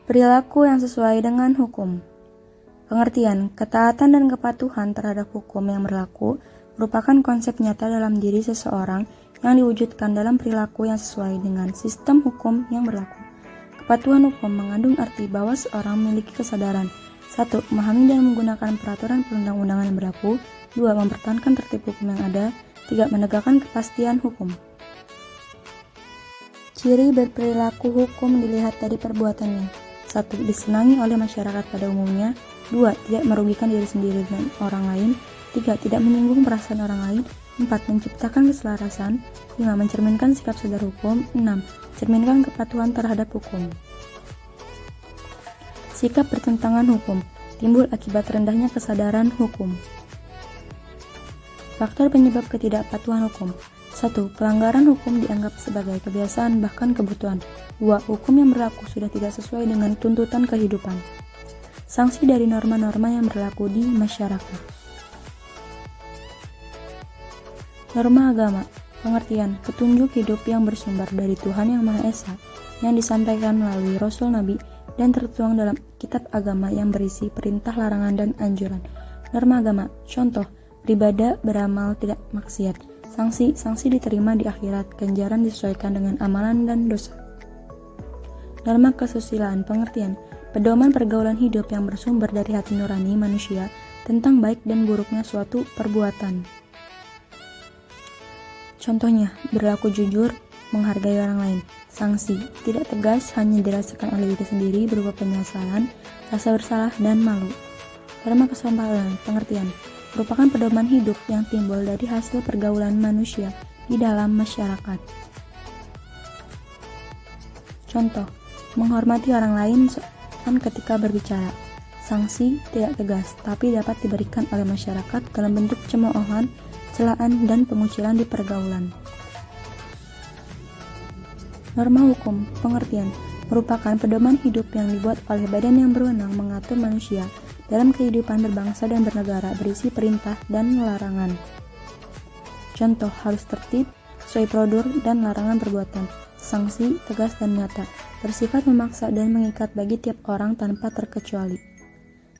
Perilaku yang sesuai dengan hukum. Pengertian, ketaatan dan kepatuhan terhadap hukum yang berlaku merupakan konsep nyata dalam diri seseorang yang diwujudkan dalam perilaku yang sesuai dengan sistem hukum yang berlaku. Kepatuhan hukum mengandung arti bahwa seorang memiliki kesadaran 1. Memahami dan menggunakan peraturan perundang-undangan yang berlaku. 2. Mempertahankan tertib hukum yang ada. 3. Menegakkan kepastian hukum. Ciri berperilaku hukum dilihat dari perbuatannya. 1. Disenangi oleh masyarakat pada umumnya. 2. Tidak merugikan diri sendiri dan orang lain. 3. Tidak menyinggung perasaan orang lain. 4. Menciptakan keselarasan. 5. Mencerminkan sikap sadar hukum. 6. Mencerminkan kepatuhan terhadap hukum. Sikap bertentangan hukum timbul akibat rendahnya kesadaran hukum. Faktor penyebab ketidakpatuhan hukum. 1. Pelanggaran hukum dianggap sebagai kebiasaan bahkan kebutuhan. 2. Hukum yang berlaku sudah tidak sesuai dengan tuntutan kehidupan. Sanksi dari norma-norma yang berlaku di masyarakat. Norma agama. Pengertian, petunjuk hidup yang bersumber dari Tuhan Yang Maha Esa yang disampaikan melalui Rasul Nabi dan tertuang dalam kitab agama yang berisi perintah, larangan, dan anjuran. Norma agama. Contoh, beribadah, beramal, tidak maksiat. Sanksi diterima di akhirat, ganjaran disesuaikan dengan amalan dan dosa. Norma kesusilaan. Pengertian, pedoman pergaulan hidup yang bersumber dari hati nurani manusia tentang baik dan buruknya suatu perbuatan. Contohnya, berlaku jujur, menghargai orang lain. Sanksi, tidak tegas, hanya dirasakan oleh diri sendiri berupa penyesalan, rasa bersalah, dan malu. Norma kesompanan. Pengertian, merupakan pedoman hidup yang timbul dari hasil pergaulan manusia di dalam masyarakat. Contoh, menghormati orang lain ketika berbicara. Sanksi tidak tegas, tapi dapat diberikan oleh masyarakat dalam bentuk cemoohan, celaan, dan pengucilan di pergaulan. Norma hukum. Pengertian, merupakan pedoman hidup yang dibuat oleh badan yang berwenang mengatur manusia dalam kehidupan berbangsa dan bernegara, berisi perintah dan larangan. Contoh, harus tertib, sesuai prosedur, dan larangan perbuatan. Sanksi, tegas dan nyata, bersifat memaksa dan mengikat bagi tiap orang tanpa terkecuali.